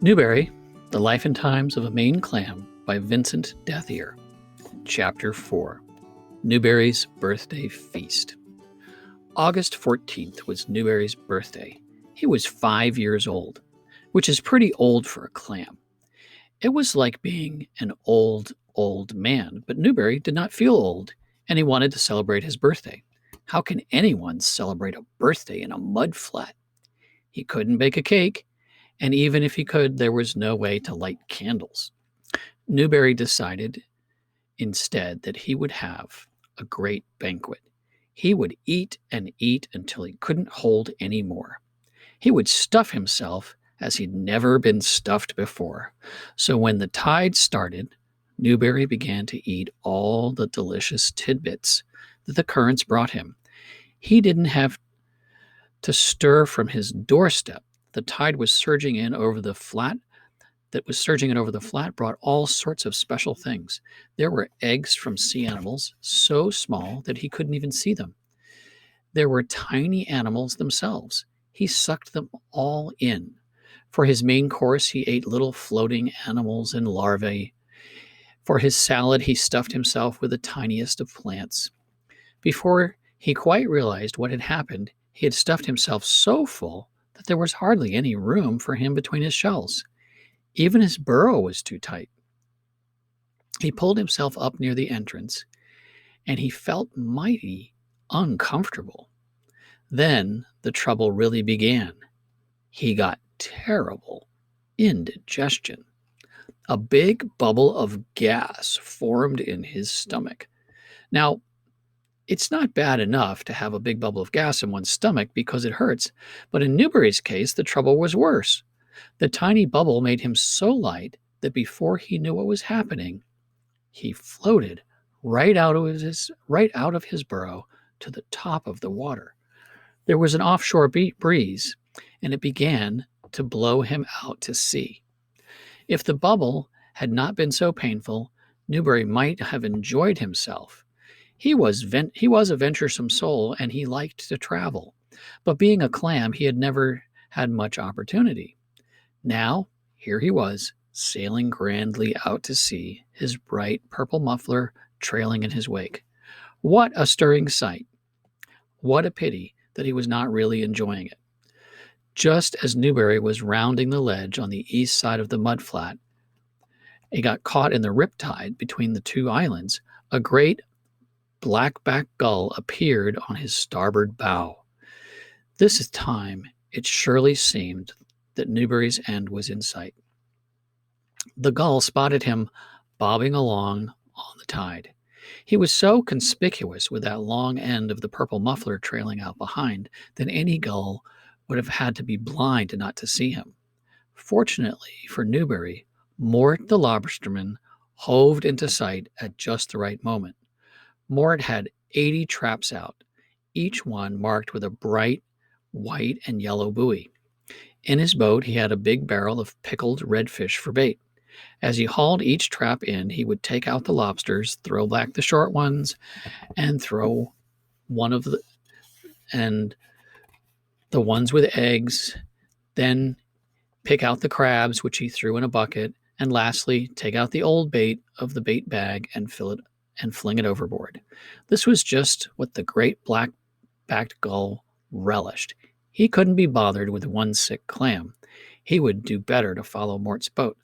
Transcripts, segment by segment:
Newberry, The Life and Times of a Maine Clam by Vincent Dathier. Chapter 4. Newberry's Birthday Feast. August 14th was Newberry's birthday. He was 5 years old, which is pretty old for a clam. It was like being an old man, but Newberry did not feel old, and he wanted to celebrate his birthday. How can anyone celebrate a birthday in a mud flat? He couldn't bake a cake, and even if he could, there was no way to light candles. Newberry decided instead that he would have a great banquet. He would eat and eat until he couldn't hold any more. He would stuff himself as he'd never been stuffed before. So when the tide started, Newberry began to eat all the delicious tidbits that the currents brought him. He didn't have to stir from his doorstep. The tide was surging in over the flat brought all sorts of special things. There were eggs from sea animals, so small that he couldn't even see them. There were tiny animals themselves. He sucked them all in. For his main course, he ate little floating animals and larvae. For his salad, he stuffed himself with the tiniest of plants. Before he quite realized what had happened, he had stuffed himself so full that there was hardly any room for him between his shells. Even his burrow was too tight. He pulled himself up near the entrance, and he felt mighty uncomfortable. Then the trouble really began. He got terrible indigestion. A big bubble of gas formed in his stomach. Now, it's not bad enough to have a big bubble of gas in one's stomach because it hurts, but in Newberry's case, the trouble was worse. The tiny bubble made him so light that before he knew what was happening, he floated right out of his burrow to the top of the water. There was an offshore breeze, and it began to blow him out to sea. If the bubble had not been so painful, Newberry might have enjoyed himself. He was a venturesome soul, and he liked to travel. But being a clam, he had never had much opportunity. Now, here he was, sailing grandly out to sea, his bright purple muffler trailing in his wake. What a stirring sight! What a pity that he was not really enjoying it. Just as Newberry was rounding the ledge on the east side of the mud flat, he got caught in the riptide between the two islands. A great black-backed gull appeared on his starboard bow. This time, it surely seemed that Newberry's end was in sight. The gull spotted him bobbing along on the tide. He was so conspicuous with that long end of the purple muffler trailing out behind that any gull would have had to be blind not to see him. Fortunately for Newberry, Mort the lobsterman hove into sight at just the right moment. Mort had 80 traps out, each one marked with a bright white and yellow buoy. In his boat, he had a big barrel of pickled redfish for bait. As he hauled each trap in, he would take out the lobsters, throw back the short ones, and throw the ones with eggs, then pick out the crabs, which he threw in a bucket, and lastly, take out the old bait of the bait bag and fling it overboard. This was just what the great black-backed gull relished. He couldn't be bothered with one sick clam. He would do better to follow Mort's boat.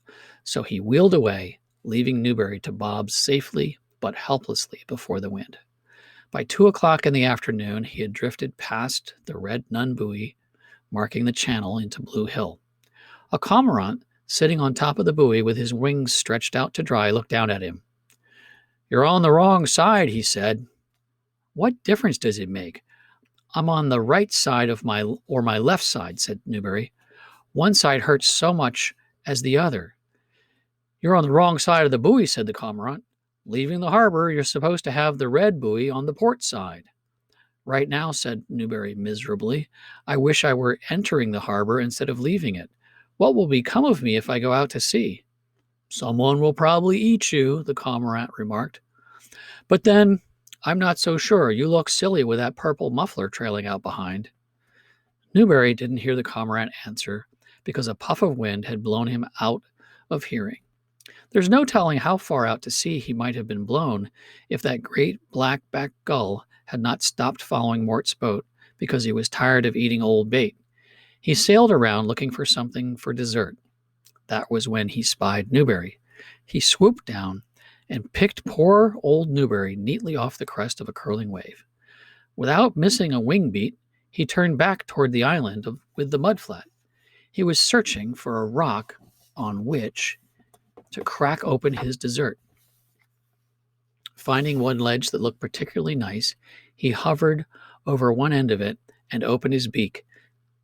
So he wheeled away, leaving Newberry to bob safely but helplessly before the wind. By 2:00 in the afternoon, he had drifted past the red nun buoy, marking the channel into Blue Hill. A cormorant, sitting on top of the buoy with his wings stretched out to dry, looked down at him. "You're on the wrong side," he said. "What difference does it make? I'm on the right side of my left side," said Newberry. "One side hurts so much as the other." "You're on the wrong side of the buoy," said the cormorant. "Leaving the harbor, you're supposed to have the red buoy on the port side." "Right now," said Newberry miserably, "I wish I were entering the harbor instead of leaving it. What will become of me if I go out to sea?" "Someone will probably eat you," the cormorant remarked. "But then, I'm not so sure. You look silly with that purple muffler trailing out behind." Newberry didn't hear the cormorant answer, because a puff of wind had blown him out of hearing. There's no telling how far out to sea he might have been blown if that great black-backed gull had not stopped following Mort's boat because he was tired of eating old bait. He sailed around looking for something for dessert. That was when he spied Newberry. He swooped down and picked poor old Newberry neatly off the crest of a curling wave. Without missing a wing beat, he turned back toward the island with the mudflat. He was searching for a rock on which to crack open his dessert. Finding one ledge that looked particularly nice, he hovered over one end of it and opened his beak.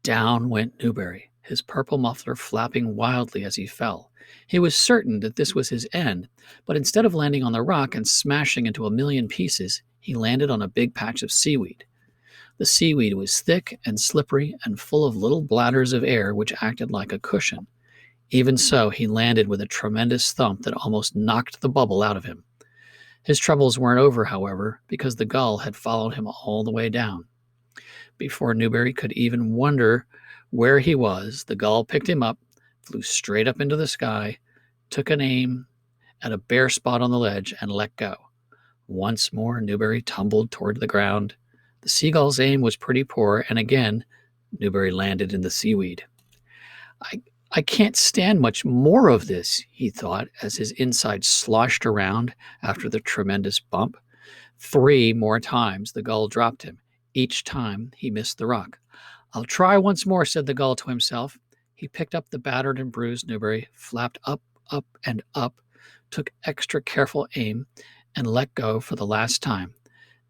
Down went Newberry, his purple muffler flapping wildly as he fell. He was certain that this was his end, but instead of landing on the rock and smashing into a million pieces, he landed on a big patch of seaweed. The seaweed was thick and slippery and full of little bladders of air which acted like a cushion. Even so, he landed with a tremendous thump that almost knocked the bubble out of him. His troubles weren't over, however, because the gull had followed him all the way down. Before Newberry could even wonder where he was, the gull picked him up, flew straight up into the sky, took an aim at a bare spot on the ledge, and let go. Once more, Newberry tumbled toward the ground. The seagull's aim was pretty poor, and again, Newberry landed in the seaweed. I can't stand much more of this, he thought, as his insides sloshed around after the tremendous bump. 3 more times the gull dropped him. Each time he missed the rock. I'll try once more, said the gull to himself. He picked up the battered and bruised Newberry, flapped up, and up, took extra careful aim, and let go for the last time.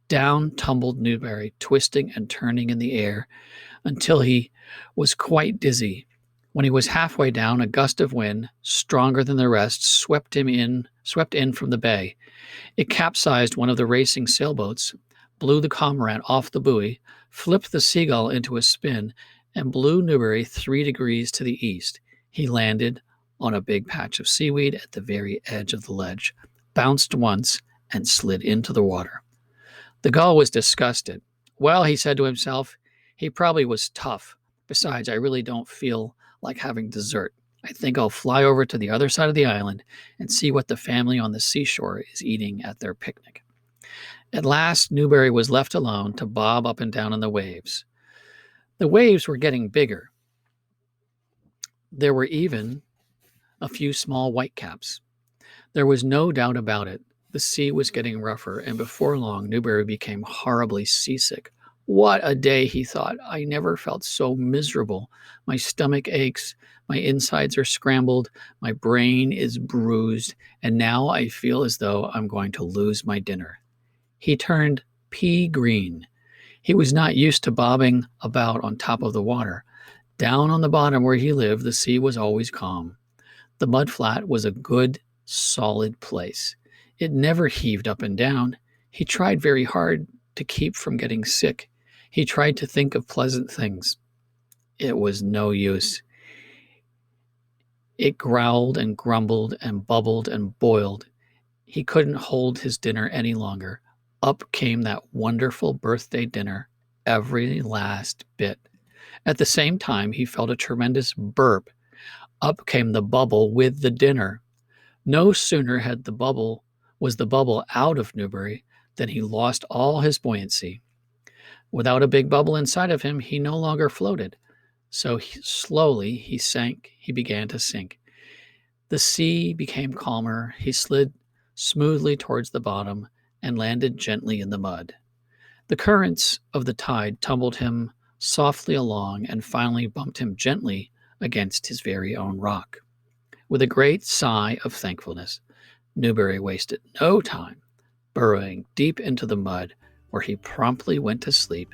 Down tumbled Newberry, twisting and turning in the air until he was quite dizzy. When he was halfway down, a gust of wind, stronger than the rest, swept in from the bay. It capsized one of the racing sailboats, blew the comrade off the buoy, flipped the seagull into a spin, and blew Newberry 3 degrees to the east. He landed on a big patch of seaweed at the very edge of the ledge, bounced once, and slid into the water. The gull was disgusted. Well, he said to himself, he probably was tough. Besides, I really don't feel like having dessert. I think I'll fly over to the other side of the island and see what the family on the seashore is eating at their picnic. At last, Newberry was left alone to bob up and down in the waves. The waves were getting bigger. There were even a few small whitecaps. There was no doubt about it. The sea was getting rougher, and before long, Newberry became horribly seasick. What a day, he thought. I never felt so miserable. My stomach aches, my insides are scrambled, my brain is bruised, and now I feel as though I'm going to lose my dinner. He turned pea green. He was not used to bobbing about on top of the water. Down on the bottom where he lived, the sea was always calm. The mudflat was a good, solid place. It never heaved up and down. He tried very hard to keep from getting sick. He tried to think of pleasant things. It was no use. It growled and grumbled and bubbled and boiled. He couldn't hold his dinner any longer. Up came that wonderful birthday dinner, every last bit. At the same time, he felt a tremendous burp. Up came the bubble with the dinner. No sooner was the bubble out of Newberry than he lost all his buoyancy. Without a big bubble inside of him, he no longer floated. So slowly he began to sink. The sea became calmer. He slid smoothly towards the bottom and landed gently in the mud. The currents of the tide tumbled him softly along and finally bumped him gently against his very own rock. With a great sigh of thankfulness, Newberry wasted no time burrowing deep into the mud, where he promptly went to sleep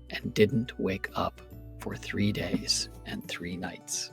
and didn't wake up for 3 days and 3 nights.